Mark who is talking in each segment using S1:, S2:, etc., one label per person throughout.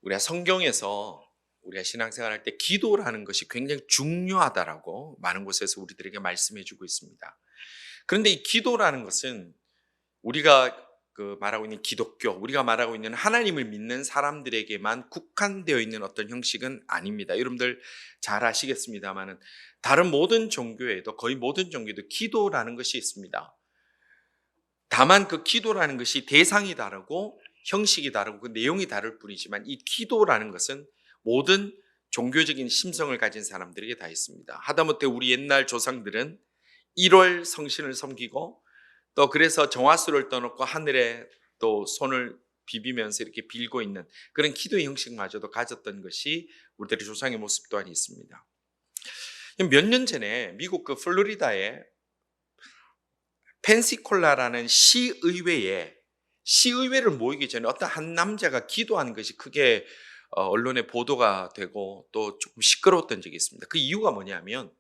S1: 우리가 성경에서 우리가 신앙생활할 때 기도라는 것이 굉장히 중요하다라고 많은 곳에서 우리들에게 말씀해 주고 있습니다. 그런데 이 기도라는 것은 우리가 말하고 있는 기독교, 우리가 말하고 있는 하나님을 믿는 사람들에게만 국한되어 있는 어떤 형식은 아닙니다. 여러분들 잘 아시겠습니다만은 다른 모든 종교에도 거의 모든 종교에도 기도라는 것이 있습니다. 다만 그 기도라는 것이 대상이 다르고 형식이 다르고 그 내용이 다를 뿐이지만 이 기도라는 것은 모든 종교적인 심성을 가진 사람들에게 다 있습니다. 하다못해 우리 옛날 조상들은 1월 성신을 섬기고 또 그래서 정화수를 떠놓고 하늘에 또 손을 비비면서 이렇게 빌고 있는 그런 기도의 형식마저도 가졌던 것이 우리들의 조상의 모습 또한 있습니다. 몇 년 전에 미국 그 플로리다에 펜시콜라라는 시의회를 모이기 전에 어떤 한 남자가 기도하는 것이 크게 언론에 보도가 되고 또 조금 시끄러웠던 적이 있습니다. 그 이유가 뭐냐면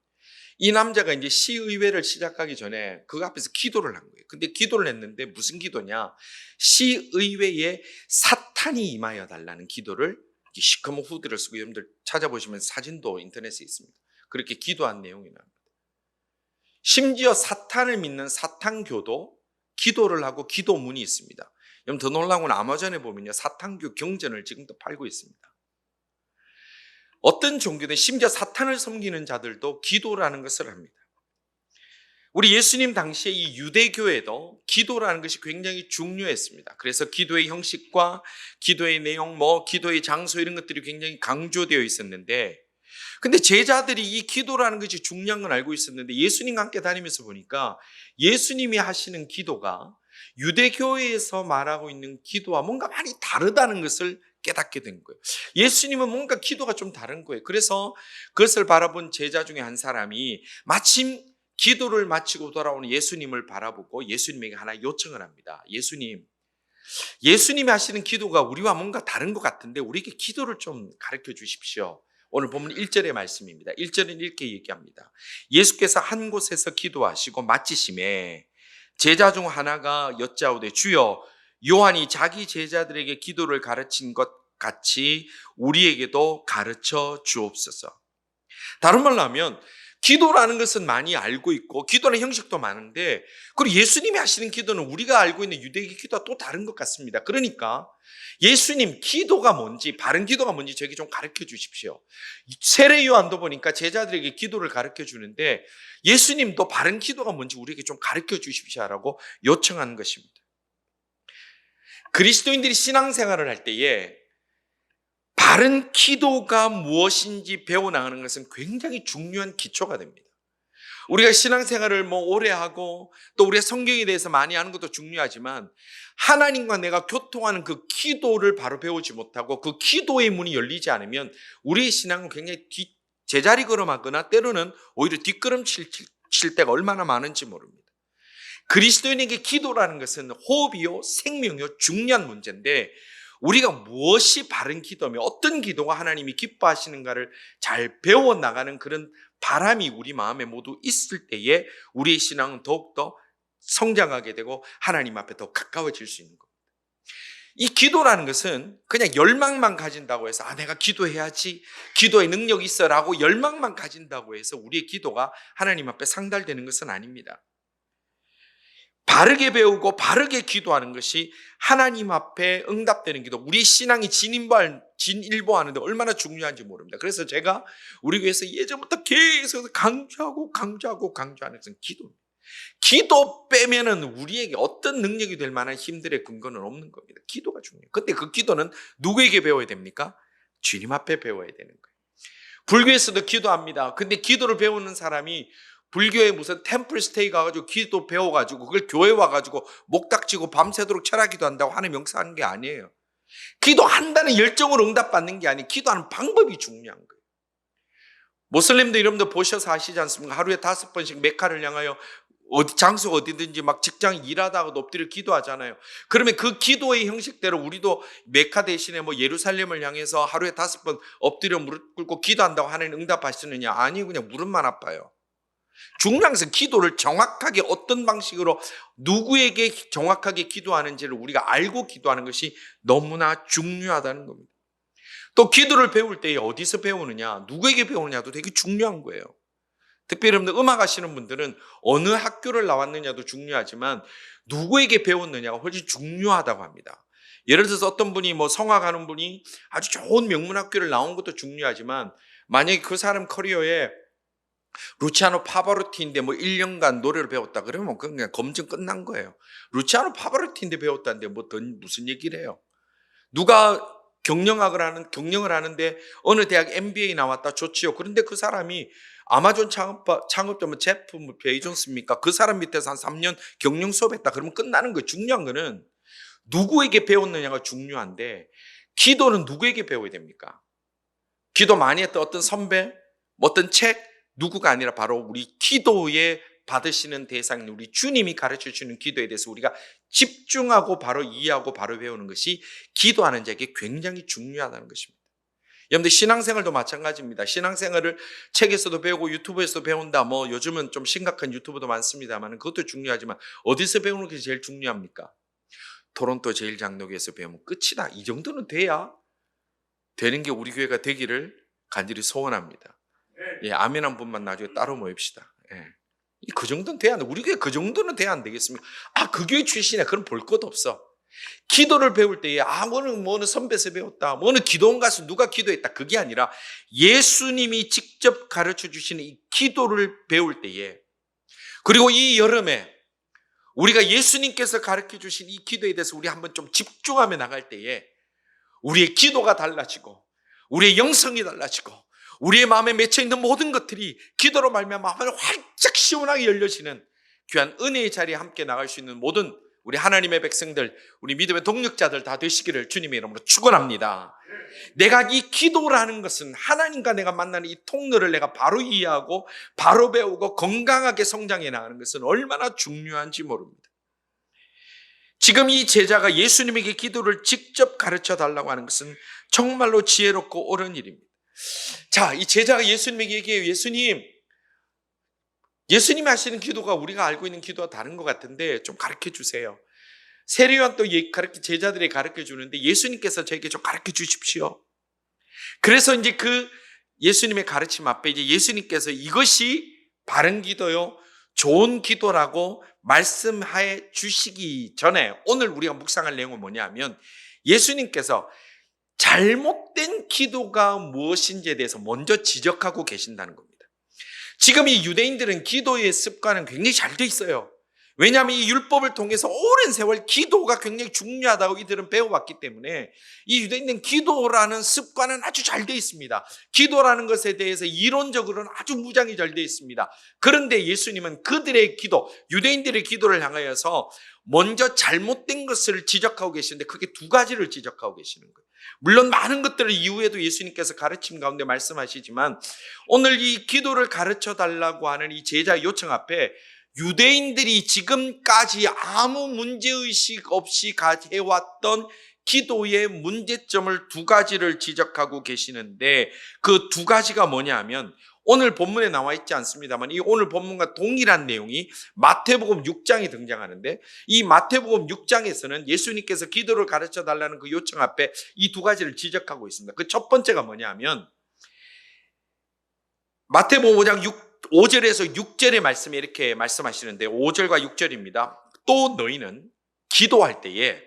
S1: 이 남자가 이제 시의회를 시작하기 전에 그 앞에서 기도를 한 거예요. 근데 기도를 했는데 무슨 기도냐? 시의회에 사탄이 임하여 달라는 기도를 시커먼 후드를 쓰고 여러분들 찾아보시면 사진도 인터넷에 있습니다. 그렇게 기도한 내용이 나옵니다. 심지어 사탄을 믿는 사탄교도 기도를 하고 기도문이 있습니다. 여러분 더 놀라운 건 아마존에 보면요 사탄교 경전을 지금도 팔고 있습니다. 어떤 종교든 심지어 사탄을 섬기는 자들도 기도라는 것을 합니다. 우리 예수님 당시에 이 유대교에도 기도라는 것이 굉장히 중요했습니다. 그래서 기도의 형식과 기도의 내용, 기도의 장소 이런 것들이 굉장히 강조되어 있었는데 근데 제자들이 이 기도라는 것이 중요한 건 알고 있었는데 예수님과 함께 다니면서 보니까 예수님이 하시는 기도가 유대교회에서 말하고 있는 기도와 뭔가 많이 다르다는 것을 깨닫게 된 거예요. 예수님은 뭔가 기도가 좀 다른 거예요. 그래서 그것을 바라본 제자 중에 한 사람이 마침 기도를 마치고 돌아오는 예수님을 바라보고 예수님에게 하나 요청을 합니다. 예수님이 하시는 기도가 우리와 뭔가 다른 것 같은데 우리에게 기도를 좀 가르쳐 주십시오. 오늘 본문 1절의 말씀입니다. 1절은 이렇게 얘기합니다. 예수께서 한 곳에서 기도하시고 마치심에 제자 중 하나가 여짜오되 주여 요한이 자기 제자들에게 기도를 가르친 것 같이 우리에게도 가르쳐 주옵소서. 다른 말로 하면 기도라는 것은 많이 알고 있고 기도의 형식도 많은데 그리고 예수님이 하시는 기도는 우리가 알고 있는 유대교 기도와 또 다른 것 같습니다. 그러니까 예수님 기도가 뭔지 바른 기도가 뭔지 저에게 좀 가르쳐 주십시오. 세례 요한도 보니까 제자들에게 기도를 가르쳐 주는데 예수님도 바른 기도가 뭔지 우리에게 좀 가르쳐 주십시오라고 요청하는 것입니다. 그리스도인들이 신앙생활을 할 때에 바른 기도가 무엇인지 배워나가는 것은 굉장히 중요한 기초가 됩니다. 우리가 신앙생활을 오래 하고 또 우리가 성경에 대해서 많이 아는 것도 중요하지만 하나님과 내가 교통하는 그 기도를 바로 배우지 못하고 그 기도의 문이 열리지 않으면 우리의 신앙은 굉장히 제자리 걸음하거나 때로는 오히려 뒷걸음칠 때가 얼마나 많은지 모릅니다. 그리스도인에게 기도라는 것은 호흡이요 생명이요 중요한 문제인데 우리가 무엇이 바른 기도며 어떤 기도가 하나님이 기뻐하시는가를 잘 배워나가는 그런 바람이 우리 마음에 모두 있을 때에 우리의 신앙은 더욱더 성장하게 되고 하나님 앞에 더 가까워질 수 있는 겁니다. 이 기도라는 것은 그냥 열망만 가진다고 해서 내가 기도해야지 기도의 능력이 있어라고 열망만 가진다고 해서 우리의 기도가 하나님 앞에 상달되는 것은 아닙니다. 바르게 배우고 바르게 기도하는 것이 하나님 앞에 응답되는 기도, 우리 신앙이 진일보하는데 얼마나 중요한지 모릅니다. 그래서 제가 우리 교회에서 예전부터 계속 강조하는 것은 기도입니다. 기도 빼면은 우리에게 어떤 능력이 될 만한 힘들의 근거는 없는 겁니다. 기도가 중요해요. 근데 그 기도는 누구에게 배워야 됩니까? 주님 앞에 배워야 되는 거예요. 불교에서도 기도합니다. 근데 기도를 배우는 사람이 불교에 무슨 템플 스테이 가가지고 기도 배워가지고 그걸 교회 와가지고 목닥치고 밤새도록 철학기도 한다고 하나님 명사하는 게 아니에요. 기도한다는 열정으로 응답받는 게 아니에요. 기도하는 방법이 중요한 거예요. 모슬림도 여러분들 보셔서 아시지 않습니까? 하루에 5번씩 메카를 향하여 장소 어디든지 막 직장 일하다가도 엎드려 기도하잖아요. 그러면 그 기도의 형식대로 우리도 메카 대신에 예루살렘을 향해서 하루에 5번 엎드려 무릎 꿇고 기도한다고 하나님 응답하시느냐? 아니요, 그냥 무릎만 아파요. 중요한 것은 기도를 정확하게 어떤 방식으로 누구에게 정확하게 기도하는지를 우리가 알고 기도하는 것이 너무나 중요하다는 겁니다. 또 기도를 배울 때 어디서 배우느냐, 누구에게 배우느냐도 되게 중요한 거예요. 특별히 여러분들 음악 하시는 분들은 어느 학교를 나왔느냐도 중요하지만 누구에게 배웠느냐가 훨씬 중요하다고 합니다. 예를 들어서 어떤 분이 뭐 성악하는 분이 아주 좋은 명문 학교를 나온 것도 중요하지만 만약에 그 사람 커리어에 루치아노 파바로티인데 뭐 1년간 노래를 배웠다 그러면 그냥 검증 끝난 거예요. 루치아노 파바로티인데 배웠다는데 뭐 더 무슨 얘기를 해요. 누가 경영을 하는데 어느 대학 MBA 나왔다 좋지요. 그런데 그 사람이 아마존 창업자 뭐 제프 베이존스입니까? 그 사람 밑에서 한 3년 경영 수업했다 그러면 끝나는 거예요. 중요한 거는 누구에게 배웠느냐가 중요한데 기도는 누구에게 배워야 됩니까? 기도 많이 했던 어떤 선배, 어떤 책, 누구가 아니라 바로 우리 기도에 받으시는 대상, 우리 주님이 가르쳐 주는 기도에 대해서 우리가 집중하고 바로 이해하고 바로 배우는 것이 기도하는 자에게 굉장히 중요하다는 것입니다. 여러분들 신앙생활도 마찬가지입니다. 신앙생활을 책에서도 배우고 유튜브에서도 배운다. 뭐 요즘은 좀 심각한 유튜브도 많습니다만 그것도 중요하지만 어디서 배우는 것이 제일 중요합니까? 토론토 제일장로교에서 배우면 끝이다. 이 정도는 돼야 되는 게 우리 교회가 되기를 간절히 소원합니다. 예, 아멘 한 분만 나중에 따로 모입시다. 예. 그 정도는 돼야 안 돼. 우리 교회 그 정도는 돼야 안 되겠습니까? 아, 그 교회 출신이야. 그럼 볼 것도 없어. 기도를 배울 때에 뭐는 선배에서 배웠다. 뭐는 기도원 가서 누가 기도했다. 그게 아니라 예수님이 직접 가르쳐 주시는 이 기도를 배울 때에 그리고 이 여름에 우리가 예수님께서 가르쳐 주신 이 기도에 대해서 우리 한번 좀 집중하며 나갈 때에 우리의 기도가 달라지고 우리의 영성이 달라지고 우리의 마음에 맺혀있는 모든 것들이 기도로 말미암아 활짝 시원하게 열려지는 귀한 은혜의 자리에 함께 나갈 수 있는 모든 우리 하나님의 백성들, 우리 믿음의 동력자들 다 되시기를 주님의 이름으로 축원합니다. 내가 이 기도라는 것은 하나님과 내가 만나는 이 통로를 내가 바로 이해하고 바로 배우고 건강하게 성장해 나가는 것은 얼마나 중요한지 모릅니다. 지금 이 제자가 예수님에게 기도를 직접 가르쳐 달라고 하는 것은 정말로 지혜롭고 옳은 일입니다. 자, 이 제자가 예수님에게 얘기해요. 예수님이 하시는 기도가 우리가 알고 있는 기도와 다른 것 같은데 좀 가르쳐 주세요. 세례요한 또 제자들이 가르쳐 주는데 예수님께서 저에게 좀 가르쳐 주십시오. 그래서 이제 그 예수님의 가르침 앞에 이제 예수님께서 이것이 바른 기도요, 좋은 기도라고 말씀해 주시기 전에 오늘 우리가 묵상할 내용은 뭐냐면 예수님께서 잘못된 기도가 무엇인지에 대해서 먼저 지적하고 계신다는 겁니다. 지금 이 유대인들은 기도의 습관은 굉장히 잘 돼 있어요. 왜냐하면 이 율법을 통해서 오랜 세월 기도가 굉장히 중요하다고 이들은 배워왔기 때문에 이 유대인들은 기도라는 습관은 아주 잘 돼 있습니다. 기도라는 것에 대해서 이론적으로는 아주 무장이 잘 돼 있습니다. 그런데 예수님은 그들의 기도, 유대인들의 기도를 향하여서 먼저 잘못된 것을 지적하고 계시는데 크게 두 가지를 지적하고 계시는 거예요. 물론 많은 것들을 이후에도 예수님께서 가르침 가운데 말씀하시지만 오늘 이 기도를 가르쳐 달라고 하는 이 제자 요청 앞에 유대인들이 지금까지 아무 문제의식 없이 해왔던 기도의 문제점을 두 가지를 지적하고 계시는데 그 두 가지가 뭐냐 하면 오늘 본문에 나와 있지 않습니다만 이 오늘 본문과 동일한 내용이 마태복음 6장에 등장하는데 이 마태복음 6장에서는 예수님께서 기도를 가르쳐 달라는 그 요청 앞에 이 두 가지를 지적하고 있습니다. 그 첫 번째가 뭐냐 하면 마태복음 5장 5절에서 6절의 말씀에 이렇게 말씀하시는데 5절과 6절입니다. 또 너희는 기도할 때에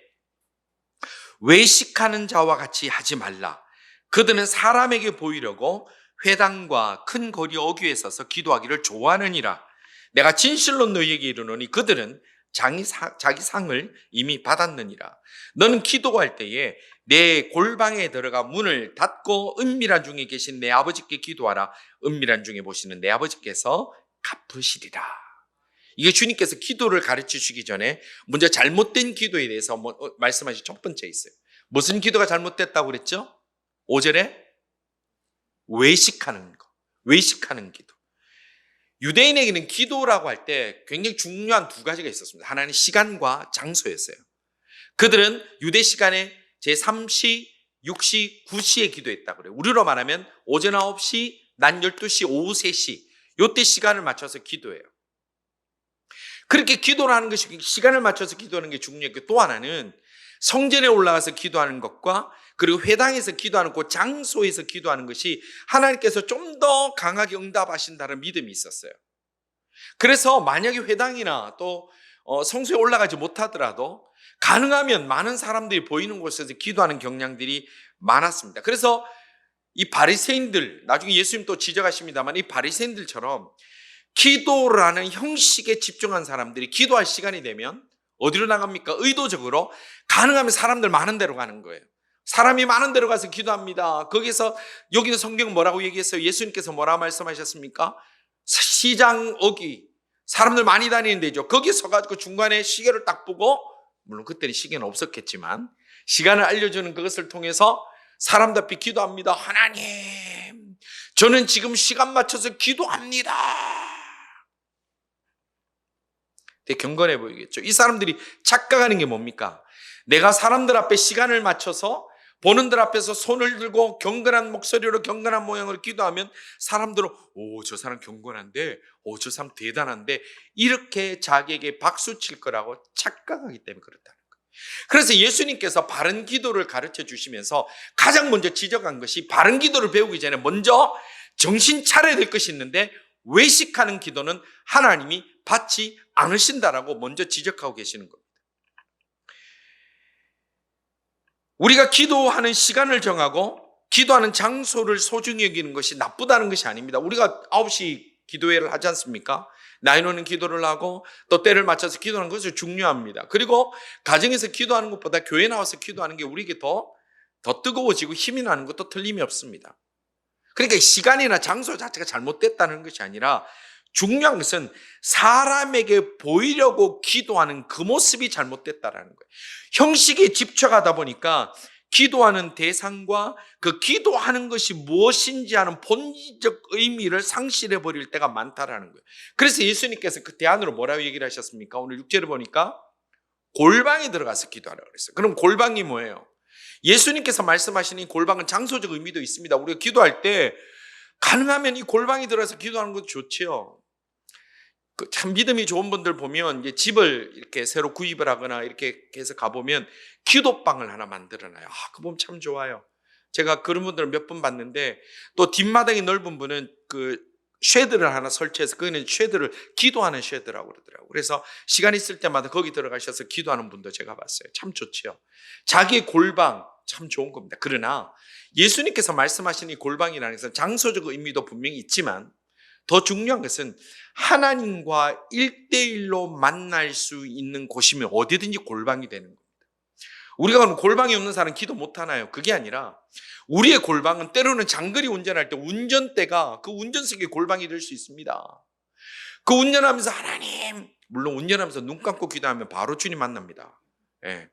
S1: 외식하는 자와 같이 하지 말라. 그들은 사람에게 보이려고 회당과 큰 거리 어귀에 서서 기도하기를 좋아하느니라. 내가 진실로 너희에게 이르노니 그들은 자기 상을 이미 받았느니라. 너는 기도할 때에 내 골방에 들어가 문을 닫고 은밀한 중에 계신 내 아버지께 기도하라. 은밀한 중에 보시는 내 아버지께서 갚으시리라. 이게 주님께서 기도를 가르쳐 주시기 전에 먼저 잘못된 기도에 대해서 말씀하신 첫 번째 있어요. 무슨 기도가 잘못됐다고 그랬죠? 5절에 외식하는 거, 외식하는 기도. 유대인에게는 기도라고 할 때 굉장히 중요한 두 가지가 있었습니다. 하나는 시간과 장소였어요. 그들은 유대 시간에 제3시, 6시, 9시에 기도했다고 그래요. 우리로 말하면 오전 9시, 낮 12시, 오후 3시 이때 시간을 맞춰서 기도해요. 그렇게 기도를 하는 것이 시간을 맞춰서 기도하는 게 중요했고 또 하나는 성전에 올라가서 기도하는 것과 그리고 회당에서 기도하는 그 장소에서 기도하는 것이 하나님께서 좀 더 강하게 응답하신다는 믿음이 있었어요. 그래서 만약에 회당이나 또 성소에 올라가지 못하더라도 가능하면 많은 사람들이 보이는 곳에서 기도하는 경향들이 많았습니다. 그래서 이 바리새인들, 나중에 예수님 또 지적하십니다만, 이 바리새인들처럼 기도라는 형식에 집중한 사람들이 기도할 시간이 되면 어디로 나갑니까? 의도적으로 가능하면 사람들 많은 데로 가는 거예요. 사람이 많은 데로 가서 기도합니다. 거기서, 여기는 성경은 뭐라고 얘기했어요? 예수님께서 뭐라 말씀하셨습니까? 시장 어기, 사람들 많이 다니는 데죠. 거기 서가지고 중간에 시계를 딱 보고, 물론 그때는 시계는 없었겠지만 시간을 알려주는 그것을 통해서 사람답게 기도합니다. 하나님, 저는 지금 시간 맞춰서 기도합니다. 되게 경건해 보이겠죠. 이 사람들이 착각하는 게 뭡니까? 내가 사람들 앞에 시간을 맞춰서 보는들 앞에서 손을 들고 경건한 목소리로 경건한 모양으로 기도하면 사람들은 저 사람 경건한데, 저 사람 대단한데, 이렇게 자기에게 박수 칠 거라고 착각하기 때문에 그렇다는 거예요. 그래서 예수님께서 바른 기도를 가르쳐 주시면서 가장 먼저 지적한 것이, 바른 기도를 배우기 전에 먼저 정신 차려야 될 것이 있는데, 외식하는 기도는 하나님이 받지 않으신다라고 먼저 지적하고 계시는 겁니다. 우리가 기도하는 시간을 정하고 기도하는 장소를 소중히 여기는 것이 나쁘다는 것이 아닙니다. 우리가 9시 기도회를 하지 않습니까? 나이노는 기도를 하고 또 때를 맞춰서 기도하는 것이 중요합니다. 그리고 가정에서 기도하는 것보다 교회 나와서 기도하는 게 우리에게 더 뜨거워지고 힘이 나는 것도 틀림이 없습니다. 그러니까 시간이나 장소 자체가 잘못됐다는 것이 아니라, 중요한 것은 사람에게 보이려고 기도하는 그 모습이 잘못됐다라는 거예요. 형식에 집착하다 보니까 기도하는 대상과 그 기도하는 것이 무엇인지 하는 본질적 의미를 상실해 버릴 때가 많다라는 거예요. 그래서 예수님께서 그 대안으로 뭐라고 얘기를 하셨습니까? 오늘 6절을 보니까 골방에 들어가서 기도하라고 그랬어요. 그럼 골방이 뭐예요? 예수님께서 말씀하신 이 골방은 장소적 의미도 있습니다. 우리가 기도할 때 가능하면 이 골방에 들어가서 기도하는 것도 좋지요. 참 믿음이 좋은 분들 보면 이제 집을 이렇게 새로 구입을 하거나 이렇게 해서 가보면 기도방을 하나 만들어놔요. 그거 보면 참 좋아요. 제가 그런 분들을 몇 번 봤는데, 또 뒷마당이 넓은 분은 그 쉐드를 하나 설치해서, 거기는 쉐드를 기도하는 쉐드라고 그러더라고요. 그래서 시간 있을 때마다 거기 들어가셔서 기도하는 분도 제가 봤어요. 참 좋지요. 자기의 골방 참 좋은 겁니다. 그러나 예수님께서 말씀하신 이 골방이라는 것은 장소적 의미도 분명히 있지만, 더 중요한 것은 하나님과 1대1로 만날 수 있는 곳이면 어디든지 골방이 되는 겁니다. 우리가 그럼 골방이 없는 사람은 기도 못 하나요? 그게 아니라 우리의 골방은 때로는 장거리 운전할 때 운전대가 그 운전석의 골방이 될 수 있습니다. 그 운전하면서 하나님, 물론 운전하면서 눈 감고 기도하면 바로 주님 만납니다. 예.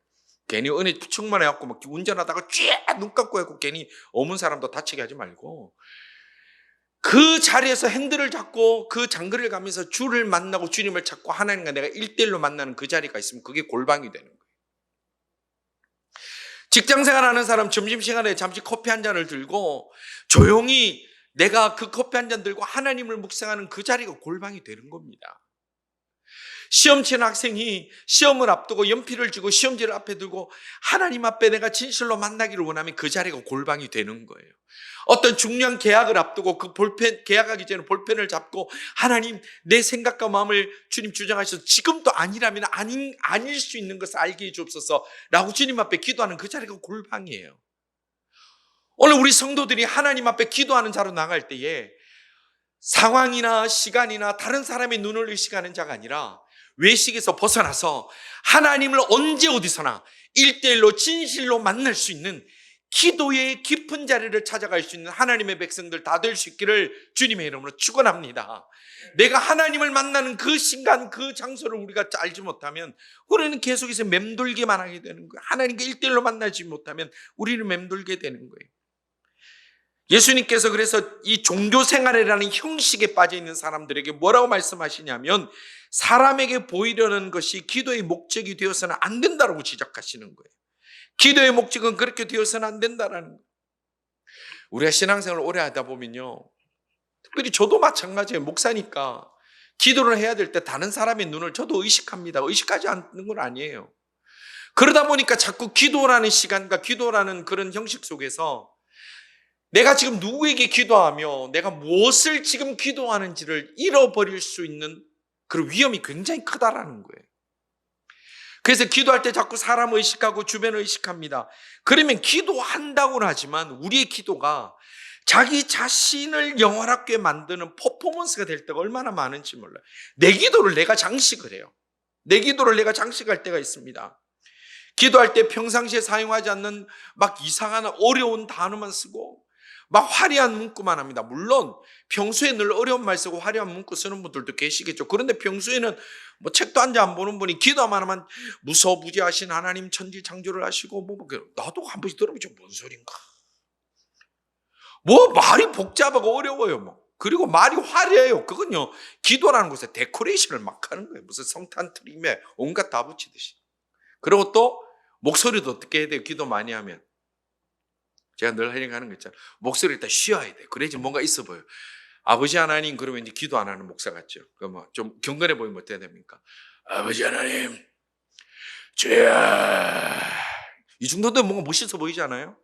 S1: 괜히 은혜 충만해갖고 막 운전하다가 쥐 눈 감고 해갖고 괜히 어문 사람도 다치게 하지 말고, 그 자리에서 핸들을 잡고 그 장거리를 가면서 주를 만나고 주님을 찾고 하나님과 내가 1대1로 만나는 그 자리가 있으면 그게 골방이 되는 거예요. 직장생활하는 사람 점심시간에 잠시 커피 한 잔을 들고 조용히 내가 그 커피 한 잔 들고 하나님을 묵상하는 그 자리가 골방이 되는 겁니다. 시험 치는 학생이 시험을 앞두고 연필을 쥐고 시험지를 앞에 두고 하나님 앞에 내가 진실로 만나기를 원하면 그 자리가 골방이 되는 거예요. 어떤 중요한 계약을 앞두고 그 볼펜, 계약하기 전에 볼펜을 잡고 하나님, 내 생각과 마음을 주님 주장하셔서 지금도 아니라면 아닐 수 있는 것을 알게 해주옵소서 라고 주님 앞에 기도하는 그 자리가 골방이에요. 오늘 우리 성도들이 하나님 앞에 기도하는 자로 나갈 때에 상황이나 시간이나 다른 사람의 눈을 의식하는 자가 아니라 외식에서 벗어나서 하나님을 언제 어디서나 1대1로 진실로 만날 수 있는 기도의 깊은 자리를 찾아갈 수 있는 하나님의 백성들 다 될 수 있기를 주님의 이름으로 축원합니다. 내가 하나님을 만나는 그 시간, 그 장소를 우리가 알지 못하면 우리는 계속해서 맴돌기만 하게 되는 거예요. 하나님과 1대1로 만나지 못하면 우리는 맴돌게 되는 거예요. 예수님께서 그래서 이 종교생활이라는 형식에 빠져 있는 사람들에게 뭐라고 말씀하시냐면, 사람에게 보이려는 것이 기도의 목적이 되어서는 안 된다고 지적하시는 거예요. 기도의 목적은 그렇게 되어서는 안 된다라는 거예요. 우리가 신앙생활을 오래 하다 보면요, 특별히 저도 마찬가지예요. 목사니까 기도를 해야 될 때 다른 사람의 눈을 저도 의식합니다. 의식하지 않는 건 아니에요. 그러다 보니까 자꾸 기도라는 시간과 기도라는 그런 형식 속에서 내가 지금 누구에게 기도하며 내가 무엇을 지금 기도하는지를 잃어버릴 수 있는 그런 위험이 굉장히 크다라는 거예요. 그래서 기도할 때 자꾸 사람 의식하고 주변 의식합니다. 그러면 기도한다고는 하지만 우리의 기도가 자기 자신을 영원하게 만드는 퍼포먼스가 될 때가 얼마나 많은지 몰라요. 내 기도를 내가 장식을 해요. 내 기도를 내가 장식할 때가 있습니다. 기도할 때 평상시에 사용하지 않는 막 이상한 어려운 단어만 쓰고 막 화려한 문구만 합니다. 물론 평소에 늘 어려운 말 쓰고 화려한 문구 쓰는 분들도 계시겠죠. 그런데 평소에는 뭐 책도 한 장 안 보는 분이 기도만 하면 무서부지하신 하나님 천지 창조를 하시고 나도 한 번씩 들어보죠. 뭔 소린가. 뭐 말이 복잡하고 어려워요. 뭐. 그리고 말이 화려해요. 그건요 기도라는 곳에 데코레이션을 막 하는 거예요. 무슨 성탄 트림에 온갖 다 붙이듯이. 그리고 또 목소리도 어떻게 해야 돼요? 기도 많이 하면. 제가 늘 하는 거 있잖아요. 목소리 일단 쉬어야 돼. 그래야지 뭔가 있어 보여. 아버지 하나님 그러면 이제 기도 안 하는 목사 같죠. 그 뭐 좀 경건해 보이면 어떻게 됩니까? 아버지 하나님, 주야. 이 정도도 뭔가 멋있어 보이잖아요.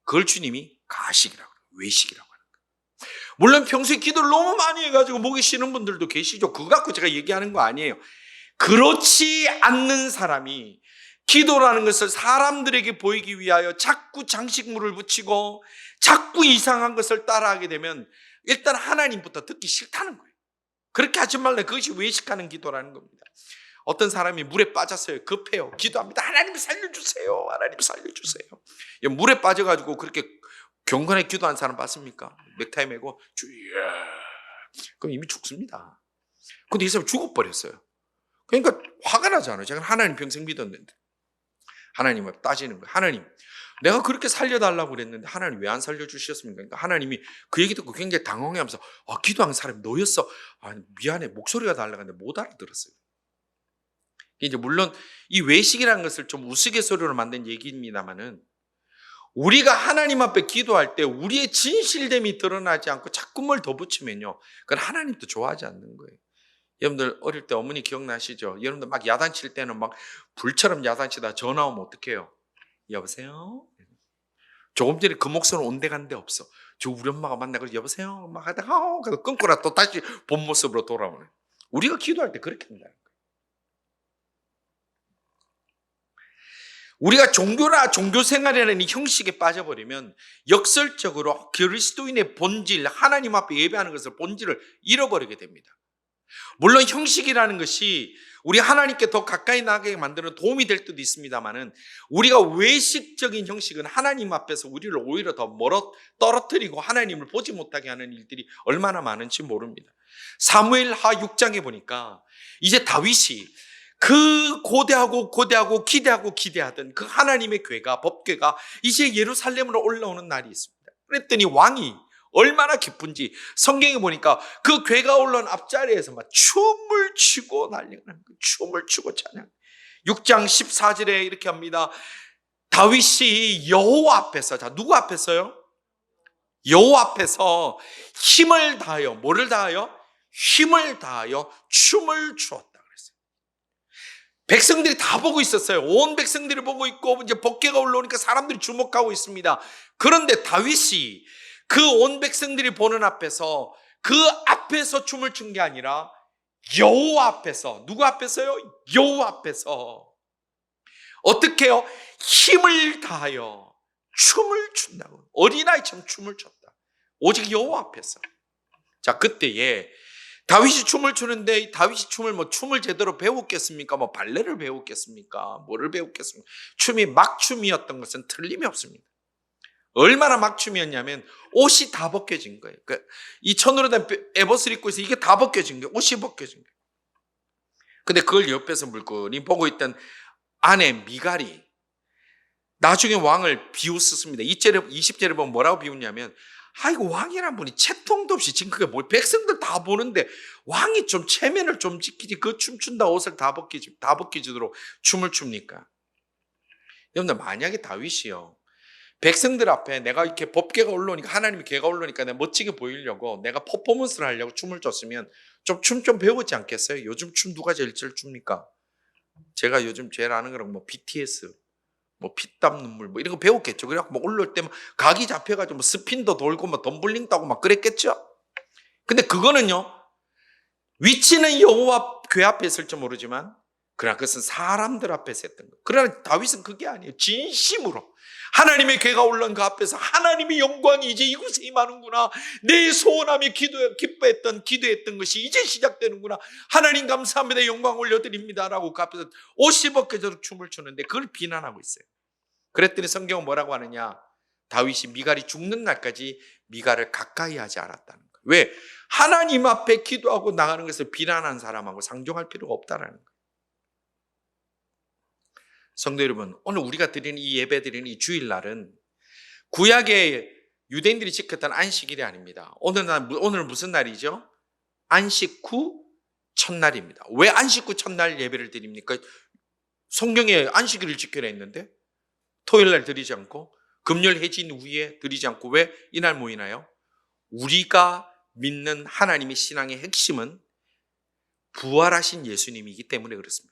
S1: 그걸 주님이 가식이라고 그래요. 외식이라고 하는 거예요. 물론 평소에 기도를 너무 많이 해가지고 목이 쉬는 분들도 계시죠. 그거 갖고 제가 얘기하는 거 아니에요. 그렇지 않는 사람이 기도라는 것을 사람들에게 보이기 위하여 자꾸 장식물을 붙이고 자꾸 이상한 것을 따라하게 되면 일단 하나님부터 듣기 싫다는 거예요. 그렇게 하지 말래. 그것이 외식하는 기도라는 겁니다. 어떤 사람이 물에 빠졌어요. 급해요. 기도합니다. 하나님 살려주세요. 하나님 살려주세요. 물에 빠져가지고 그렇게 경건하게 기도한 사람 봤습니까? 넥타이 메고 주야. 그럼 이미 죽습니다. 근데 이 사람 죽어버렸어요. 그러니까 화가 나잖아요. 제가 하나님 평생 믿었는데. 하나님 앞에 따지는 거예요. 하나님, 내가 그렇게 살려달라고 그랬는데 하나님 왜 안 살려주셨습니까? 그러니까 하나님이 그 얘기 듣고 굉장히 당황해하면서 기도하는 사람이 너였어. 미안해. 목소리가 달라갔는데 못 알아들었어요. 이제 물론 이 외식이라는 것을 좀 우스갯소리로 만든 얘기입니다만은 우리가 하나님 앞에 기도할 때 우리의 진실됨이 드러나지 않고 자꾸 뭘 더 붙이면요. 그건 하나님도 좋아하지 않는 거예요. 여러분들 어릴 때 어머니 기억나시죠? 여러분들 막 야단칠 때는 막 불처럼 야단치다 전화 오면 어떡해요? 여보세요? 조금 전에 그 목소리는 온데간데 없어. 저 우리 엄마가 만나고 여보세요? 막 하다가 그래서 끊고라 또 다시 본 모습으로 돌아오는. 우리가 기도할 때 그렇게 한다는 거예요. 우리가 종교나 종교생활이라는 이 형식에 빠져버리면 역설적으로 그리스도인의 본질, 하나님 앞에 예배하는 것을 본질을 잃어버리게 됩니다. 물론 형식이라는 것이 우리 하나님께 더 가까이 나가게 만드는 도움이 될 때도 있습니다만은 우리가 외식적인 형식은 하나님 앞에서 우리를 오히려 더 떨어뜨리고 하나님을 보지 못하게 하는 일들이 얼마나 많은지 모릅니다. 사무엘하 6장에 보니까 이제 다윗이 그 고대하고 기대하던 그 하나님의 궤가 법궤가 이제 예루살렘으로 올라오는 날이 있습니다. 그랬더니 왕이 얼마나 기쁜지 성경에 보니까 그 궤가 올라온 앞자리에서 막 춤을 추고 난리가 나는 거예요. 춤을 추고 찬양. 6장 14절에 이렇게 합니다. 다윗이 여호와 앞에서, 자 누구 앞에서요? 여호와 앞에서 힘을 다하여, 뭐를 다하여? 힘을 다하여 춤을 추었다 그랬어요. 백성들이 다 보고 있었어요. 온 백성들이 보고 있고 이제 법궤가 올라오니까 사람들이 주목하고 있습니다. 그런데 다윗이 그 온 백성들이 보는 앞에서 그 앞에서 춤을 춘 게 아니라 여호와 앞에서, 누구 앞에서요? 여호와 앞에서 어떻게 해요? 힘을 다하여 춤을 춘다고. 어린아이처럼 춤을 췄다. 오직 여호와 앞에서. 자, 그때에 다윗이 춤을 추는데 다윗이 춤을 제대로 배웠겠습니까? 뭐 발레를 배웠겠습니까? 뭐를 배웠겠습니까? 춤이 막춤이었던 것은 틀림이 없습니다. 얼마나 막춤이었냐면 옷이 다 벗겨진 거예요. 이 천으로 된 에봇을 입고 있어 이게 다 벗겨진 거예요. 옷이 벗겨진 거예요. 근데 그걸 옆에서 물건이 보고 있던 아내 미갈이 나중에 왕을 비웃었습니다. 20절에 보면 뭐라고 비웃냐면 아이고 왕이란 분이 채통도 없이 지금 그게 뭐 백성들 다 보는데 왕이 좀 체면을 좀 지키지 그 춤춘다 옷을 다 벗기도록 춤을 춥니까? 여러분들 만약에 다윗이요 백성들 앞에 내가 이렇게 법궤가 올라오니까 하나님의 궤가 올라오니까 내가 멋지게 보이려고 내가 퍼포먼스를 하려고 춤을 췄으면 좀 춤 좀 배우지 않겠어요? 요즘 춤 누가 제일 잘 춥니까? 제가 요즘 제일 아는 거랑 뭐 BTS, 뭐 피땀 눈물 뭐 이런 거 배웠겠죠. 그래갖고 뭐 올라올 때 막 각이 잡혀가지고 뭐 스핀도 돌고 뭐 덤블링도 하고 막 그랬겠죠. 근데 그거는요, 위치는 여호와 궤 앞에 있을지 모르지만 그러나 그것은 사람들 앞에서 했던 거예요. 그러나 다윗은 그게 아니에요. 진심으로 하나님의 궤가 올라온 그 앞에서 하나님의 영광이 이제 이곳에 임하는구나, 내 소원하며 기뻐했던 기도했던 것이 이제 시작되는구나, 하나님 감사합니다, 영광 올려드립니다 라고 그 앞에서 옷이 벗겨져도 춤을 추는데 그걸 비난하고 있어요. 그랬더니 성경은 뭐라고 하느냐, 다윗이 미갈이 죽는 날까지 미갈을 가까이 하지 않았다는 거예요. 왜? 하나님 앞에 기도하고 나가는 것을 비난한 사람하고 상종할 필요가 없다는 거예요. 성도 여러분, 오늘 우리가 드리는 이 예배 드리는 이 주일날은 구약의 유대인들이 지켰던 안식일이 아닙니다. 오늘 무슨 날이죠? 안식 후 첫날입니다. 왜 안식 후 첫날 예배를 드립니까? 성경에 안식일을 지켜라 했는데 토요일 날 드리지 않고 금요일 해진 후에 드리지 않고 왜 이날 모이나요? 우리가 믿는 하나님의 신앙의 핵심은 부활하신 예수님이기 때문에 그렇습니다.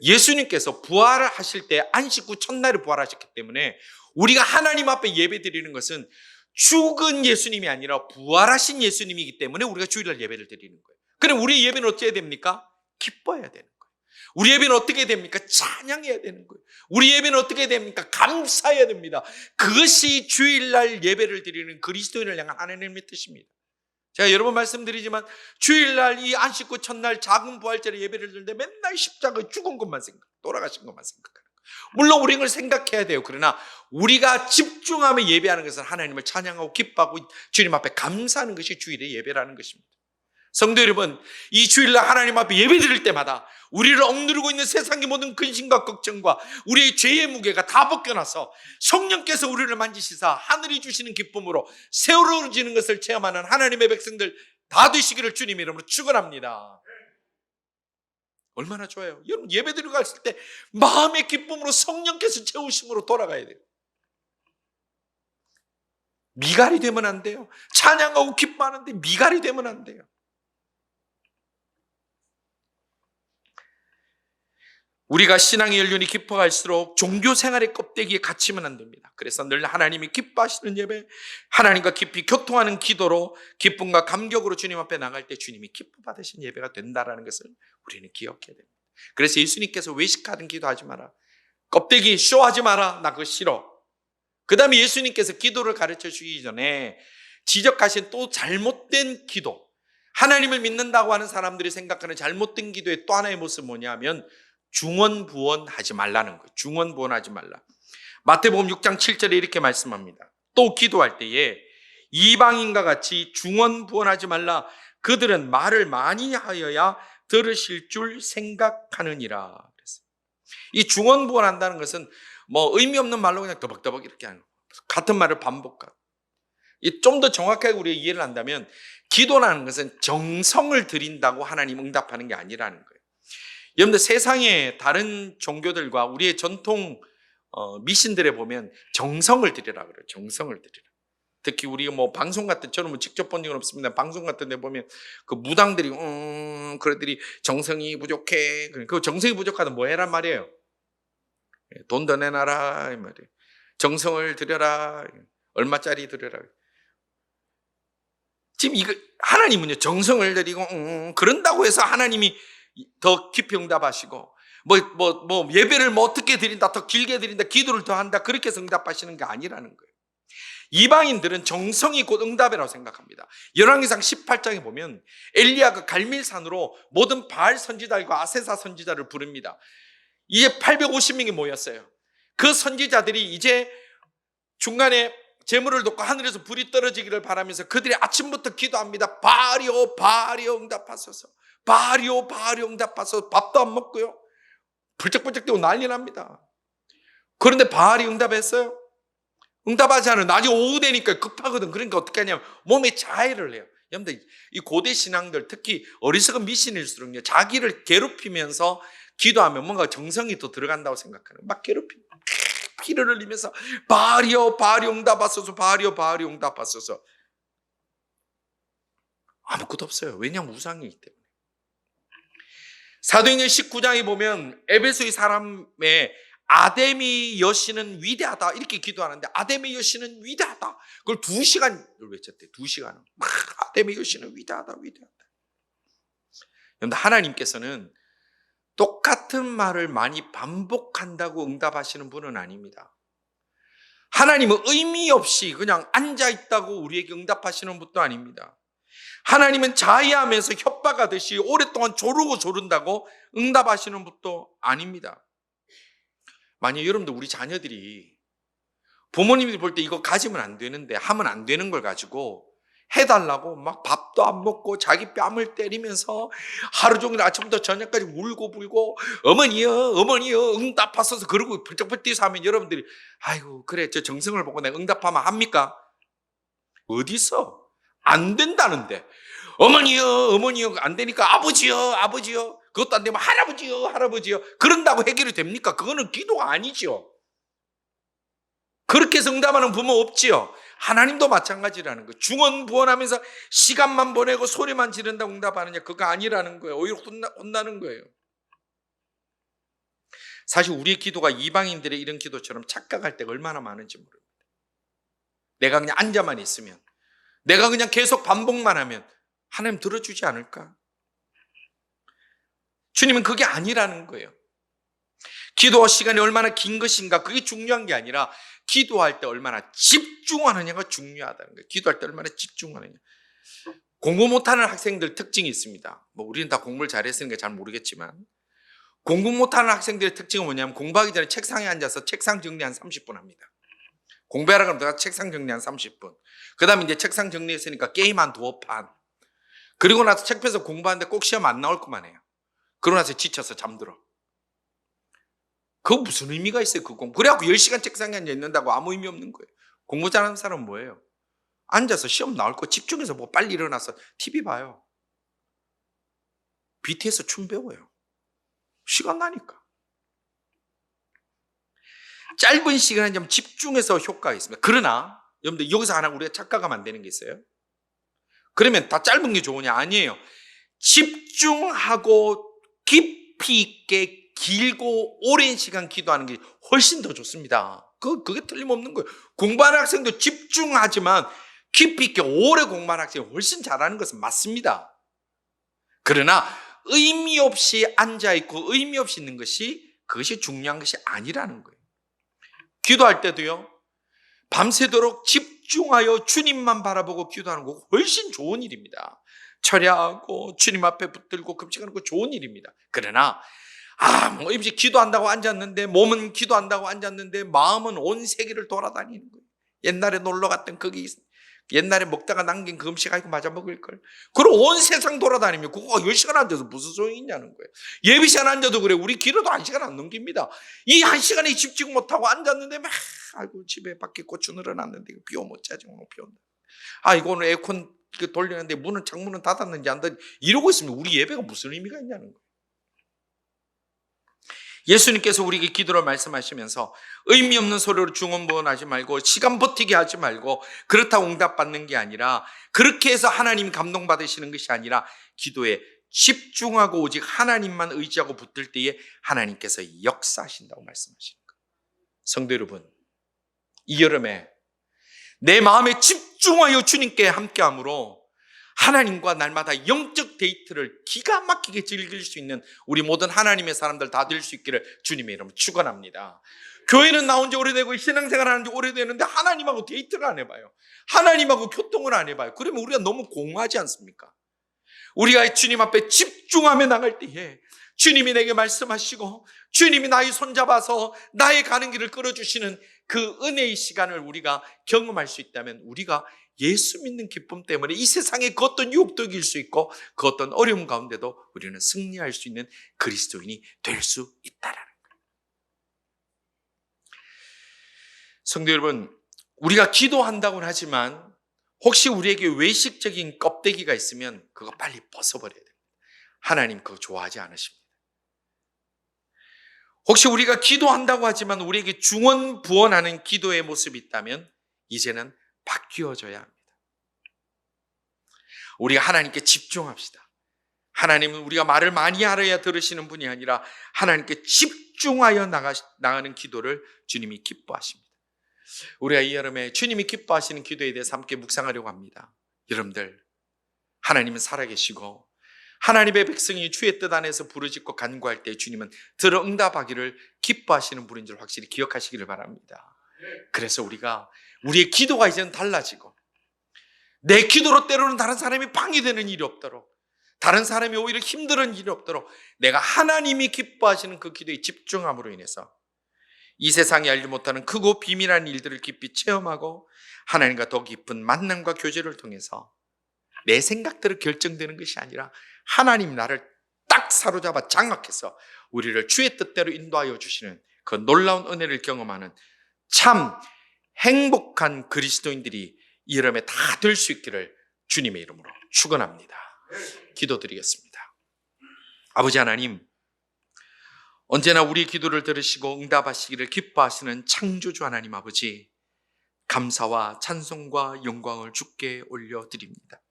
S1: 예수님께서 부활을 하실 때 안식 후 첫날에 부활하셨기 때문에 우리가 하나님 앞에 예배 드리는 것은 죽은 예수님이 아니라 부활하신 예수님이기 때문에 우리가 주일날 예배를 드리는 거예요. 그럼 우리 예배는 어떻게 해야 됩니까? 기뻐해야 되는 거예요. 우리 예배는 어떻게 됩니까? 찬양해야 되는 거예요. 우리 예배는 어떻게 됩니까? 감사해야 됩니다. 그것이 주일날 예배를 드리는 그리스도인을 향한 하나님의 뜻입니다. 제가 여러 번 말씀드리지만 주일날 이 안식 후 첫날 작은 부활절에 예배를 드리는데 맨날 십자가에 죽은 것만 돌아가신 것만 생각하는 거예요. 물론 우리는 걸 생각해야 돼요. 그러나 우리가 집중하며 예배하는 것은 하나님을 찬양하고 기뻐하고 주님 앞에 감사하는 것이 주일의 예배라는 것입니다. 성도 여러분, 이 주일날 하나님 앞에 예배 드릴 때마다 우리를 억누르고 있는 세상의 모든 근심과 걱정과 우리의 죄의 무게가 다 벗겨나서 성령께서 우리를 만지시사 하늘이 주시는 기쁨으로 세워지는 것을 체험하는 하나님의 백성들 다 되시기를 주님 이름으로 축원합니다. 얼마나 좋아요. 여러분, 예배 드리고 갔을 때 마음의 기쁨으로 성령께서 채우심으로 돌아가야 돼요. 미갈이 되면 안 돼요. 찬양하고 기뻐하는데 미갈이 되면 안 돼요. 우리가 신앙의 연륜이 깊어갈수록 종교생활의 껍데기에 갇히면 안 됩니다. 그래서 늘 하나님이 기뻐하시는 예배, 하나님과 깊이 교통하는 기도로 기쁨과 감격으로 주님 앞에 나갈 때 주님이 기뻐 받으신 예배가 된다는 것을 우리는 기억해야 됩니다. 그래서 예수님께서 외식하는 기도하지 마라, 껍데기 쇼하지 마라, 나 그거 싫어. 그 다음에 예수님께서 기도를 가르쳐 주기 전에 지적하신 또 잘못된 기도, 하나님을 믿는다고 하는 사람들이 생각하는 잘못된 기도의 또 하나의 모습은 뭐냐면 중언부언하지 말라는 거예요. 중언부언하지 말라. 마태복음 6장 7절에 이렇게 말씀합니다. 또 기도할 때에 이방인과 같이 중언부언하지 말라. 그들은 말을 많이 하여야 들으실 줄 생각하느니라. 그랬어요. 이 중언부언한다는 것은 뭐 의미 없는 말로 그냥 더벅더벅 이렇게 하는 거예요. 같은 말을 반복하고. 좀 더 정확하게 우리가 이해를 한다면 기도라는 것은 정성을 들인다고 하나님 응답하는 게 아니라는 거예요. 여러분들, 세상의 다른 종교들과 우리의 전통 미신들에 보면 정성을 들이라 그래요. 정성을 들이라. 특히 우리가 뭐 방송 같은, 저는 뭐 직접 본 적은 없습니다. 방송 같은 데 보면 그 무당들이 그들이 정성이 부족해. 그 정성이 부족하다 뭐 해란 말이에요. 돈 더 내놔라 이 말이에요. 정성을 들여라. 얼마짜리 들여라. 지금 이거 하나님은요, 정성을 들이고 그런다고 해서 하나님이 더 깊이 응답하시고 뭐 예배를 뭐 어떻게 드린다, 더 길게 드린다, 기도를 더 한다, 그렇게 해서 응답하시는 게 아니라는 거예요. 이방인들은 정성이 곧 응답이라고 생각합니다. 열왕기상 18장에 보면 엘리야가 갈멜산으로 모든 바알 선지자들과 아세사 선지자를 부릅니다. 이제 850명이 모였어요. 그 선지자들이 이제 중간에 재물을 놓고 하늘에서 불이 떨어지기를 바라면서 그들이 아침부터 기도합니다. 바알이여 바알이여 응답하소서, 바알이여 바알이여 응답하소서. 밥도 안 먹고요, 불쩍불쩍 뛰고 난리 납니다. 그런데 바알이 응답했어요? 응답하지 않아요. 나중에 오후 되니까 급하거든. 그러니까 어떻게 하냐면 몸에 자해를 해요. 여러분들, 이 고대 신앙들, 특히 어리석은 미신일수록요, 자기를 괴롭히면서 기도하면 뭔가 정성이 더 들어간다고 생각하는, 막 괴롭힙니다. 피를 흘리면서 바알이여 바알이 응답하소서, 바알이여 바알이 응답하소서. 아무것도 없어요. 왜냐하면 우상이기 때문에. 사도행전 19장에 보면 에베소의 사람의 아데미 여신은 위대하다 이렇게 기도하는데, 아데미 여신은 위대하다, 그걸 2시간을 외쳤대. 2시간을 막 아데미 여신은 위대하다 위대하다. 그런데 하나님께서는 똑같은 말을 많이 반복한다고 응답하시는 분은 아닙니다. 하나님은 의미 없이 그냥 앉아있다고 우리에게 응답하시는 분도 아닙니다. 하나님은 자의하면서 협박하듯이 오랫동안 조르고 조른다고 응답하시는 분도 아닙니다. 만약 여러분들, 우리 자녀들이 부모님이 볼 때 이거 가지면 안 되는데, 하면 안 되는 걸 가지고 해달라고 막 밥도 안 먹고 자기 뺨을 때리면서 하루 종일 아침부터 저녁까지 울고 불고 어머니요 응답하소서 그러고 벌쩍벌쩍 뛰어서 하면, 여러분들이 아이고 그래 저 정성을 보고 내가 응답하면 합니까? 어디서? 안 된다는데. 어머니요 안 되니까 아버지요 그것도 안 되면 할아버지요 그런다고 해결이 됩니까? 그거는 기도가 아니죠. 그렇게 해서 응답하는 부모 없지요. 하나님도 마찬가지라는 거예요. 중언부언하면서 시간만 보내고 소리만 지른다고 응답하느냐, 그거 아니라는 거예요. 오히려 혼나는 거예요. 사실 우리의 기도가 이방인들의 이런 기도처럼 착각할 때가 얼마나 많은지 모릅니다. 내가 그냥 앉아만 있으면, 내가 그냥 계속 반복만 하면 하나님 들어주지 않을까? 주님은 그게 아니라는 거예요. 기도 시간이 얼마나 긴 것인가, 그게 중요한 게 아니라 기도할 때 얼마나 집중하느냐가 중요하다는 거예요. 기도할 때 얼마나 집중하느냐. 공부 못하는 학생들 특징이 있습니다. 뭐 우리는 다 공부를 잘했으니까 잘 모르겠지만, 공부 못하는 학생들의 특징은 뭐냐면, 공부하기 전에 책상에 앉아서 책상 정리 한 30분 합니다. 공부하라 그러면 내가 책상 정리 한 30분. 그 다음에 이제 책상 정리했으니까 게임 한 2판. 그리고 나서 책 펴서 공부하는데 꼭 시험 안 나올 것만 해요. 그러고 나서 지쳐서 잠들어. 그거 무슨 의미가 있어요, 그 공부. 그래갖고 10시간 책상에 앉아 있는다고 아무 의미 없는 거예요. 공부 잘하는 사람은 뭐예요? 앉아서 시험 나올 거 집중해서 뭐 빨리 일어나서 TV 봐요. BTS 춤 배워요. 시간 나니까. 짧은 시간에 좀 집중해서 효과가 있습니다. 그러나 여러분들, 여기서 하나 우리가 착각하면 안 되는 게 있어요. 그러면 다 짧은 게 좋으냐? 아니에요. 집중하고 깊이 있게 길고 오랜 시간 기도하는 게 훨씬 더 좋습니다. 그게 틀림없는 거예요. 공부하는 학생도 집중하지만 깊이 있게 오래 공부하는 학생이 훨씬 잘하는 것은 맞습니다. 그러나 의미 없이 앉아있고 의미 없이 있는 것이, 그것이 중요한 것이 아니라는 거예요. 기도할 때도요, 밤새도록 집중하여 주님만 바라보고 기도하는 거 훨씬 좋은 일입니다. 철야하고 주님 앞에 붙들고 금식하는 거 좋은 일입니다. 그러나 뭐 이제 기도한다고 앉았는데, 몸은 기도한다고 앉았는데 마음은 온 세계를 돌아다니는 거예요. 옛날에 놀러 갔던 거기, 옛날에 먹다가 남긴 그 음식 아이고 맞아 먹을 걸. 그리고 온 세상 돌아다니면 그거 10시간 앉아서 무슨 소용이 있냐는 거예요. 예비 시간 앉아도 그래. 우리 기도도 1시간 안 넘깁니다. 이 1시간에 집중 못하고 앉았는데 막 아이고 집에 밖에 고추 늘어났는데 비 오면 짜증 비 온다. 이거 오늘 에어컨 돌리는데 창문은 닫았는지 안 닫았는지 이러고 있으면 우리 예배가 무슨 의미가 있냐는 거예요. 예수님께서 우리에게 기도를 말씀하시면서 의미 없는 소리로 중언부언하지 말고 시간 버티게 하지 말고 그렇다고 응답받는 게 아니라, 그렇게 해서 하나님 감동받으시는 것이 아니라 기도에 집중하고 오직 하나님만 의지하고 붙들 때에 하나님께서 역사하신다고 말씀하시는 거예요. 성도 여러분, 이 여름에 내 마음에 집중하여 주님께 함께함으로 하나님과 날마다 영적 데이트를 기가 막히게 즐길 수 있는 우리 모든 하나님의 사람들 다 될 수 있기를 주님의 이름으로 축원합니다. 교회는 나온 지 오래되고 신앙생활 하는 지 오래되는데 하나님하고 데이트를 안 해봐요. 하나님하고 교통을 안 해봐요. 그러면 우리가 너무 공허하지 않습니까? 우리가 주님 앞에 집중하며 나갈 때에 주님이 내게 말씀하시고 주님이 나의 손잡아서 나의 가는 길을 끌어주시는 그 은혜의 시간을 우리가 경험할 수 있다면, 우리가 예수 믿는 기쁨 때문에 이 세상에 그 어떤 유혹도 이길 수 있고 그 어떤 어려움 가운데도 우리는 승리할 수 있는 그리스도인이 될 수 있다라는 거예요. 성도 여러분, 우리가 기도한다고는 하지만 혹시 우리에게 외식적인 껍데기가 있으면 그거 빨리 벗어버려야 됩니다. 하나님 그거 좋아하지 않으십니다. 혹시 우리가 기도한다고 하지만 우리에게 중언부언하는 기도의 모습이 있다면 이제는 바뀌어져야 합니다. 우리가 하나님께 집중합시다. 하나님은 우리가 말을 많이 알아야 들으시는 분이 아니라 하나님께 집중하여 나가는 기도를 주님이 기뻐하십니다. 우리가 이 여름에 주님이 기뻐하시는 기도에 대해서 함께 묵상하려고 합니다. 여러분들, 하나님은 살아계시고 하나님의 백성이 주의 뜻 안에서 부르짖고 간구할 때 주님은 들어 응답하기를 기뻐하시는 분인 줄 확실히 기억하시기를 바랍니다. 그래서 우리의 기도가 이제는 달라지고 내 기도로 때로는 다른 사람이 방해되는 일이 없도록, 다른 사람이 오히려 힘든 일이 없도록 내가 하나님이 기뻐하시는 그 기도에 집중함으로 인해서 이 세상이 알지 못하는 크고 비밀한 일들을 깊이 체험하고 하나님과 더 깊은 만남과 교제를 통해서 내 생각대로 결정되는 것이 아니라 하나님 나를 딱 사로잡아 장악해서 우리를 주의 뜻대로 인도하여 주시는 그 놀라운 은혜를 경험하는 참 행복한 그리스도인들이 이 여름에 다 될 수 있기를 주님의 이름으로 축원합니다. 기도드리겠습니다. 아버지 하나님, 언제나 우리 기도를 들으시고 응답하시기를 기뻐하시는 창조주 하나님 아버지, 감사와 찬송과 영광을 주께 올려드립니다.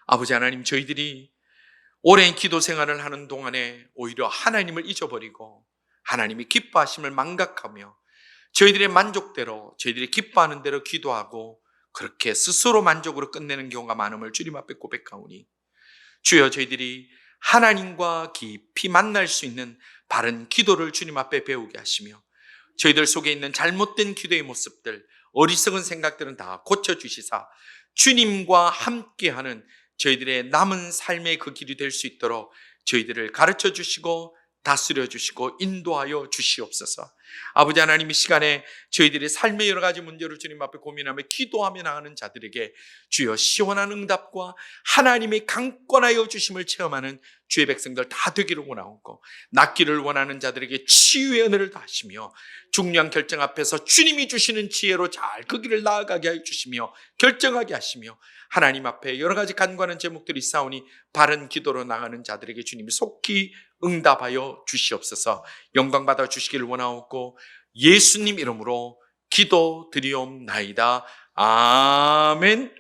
S1: 아버지 하나님, 저희들이 오랜 기도 생활을 하는 동안에 오히려 하나님을 잊어버리고 하나님이 기뻐하심을 망각하며 저희들의 만족대로, 저희들이 기뻐하는 대로 기도하고 그렇게 스스로 만족으로 끝내는 경우가 많음을 주님 앞에 고백하오니 주여, 저희들이 하나님과 깊이 만날 수 있는 바른 기도를 주님 앞에 배우게 하시며 저희들 속에 있는 잘못된 기도의 모습들, 어리석은 생각들은 다 고쳐주시사 주님과 함께하는 저희들의 남은 삶의 그 길이 될 수 있도록 저희들을 가르쳐 주시고 다스려 주시고 인도하여 주시옵소서. 아버지 하나님, 이 시간에 저희들의 삶의 여러 가지 문제를 주님 앞에 고민하며 기도하며 나가는 자들에게 주여 시원한 응답과 하나님의 강권하여 주심을 체험하는 주의 백성들 다 되기를 원하옵고, 낫기를 원하는 자들에게 치유의 은혜를 다하시며 중요한 결정 앞에서 주님이 주시는 지혜로 잘 그 길을 나아가게 하여 주시며 결정하게 하시며 하나님 앞에 여러 가지 간구하는 제목들이 있사오니 바른 기도로 나가는 자들에게 주님이 속히 응답하여 주시옵소서. 영광 받아 주시기를 원하옵고 예수님 이름으로 기도드리옵나이다. 아멘.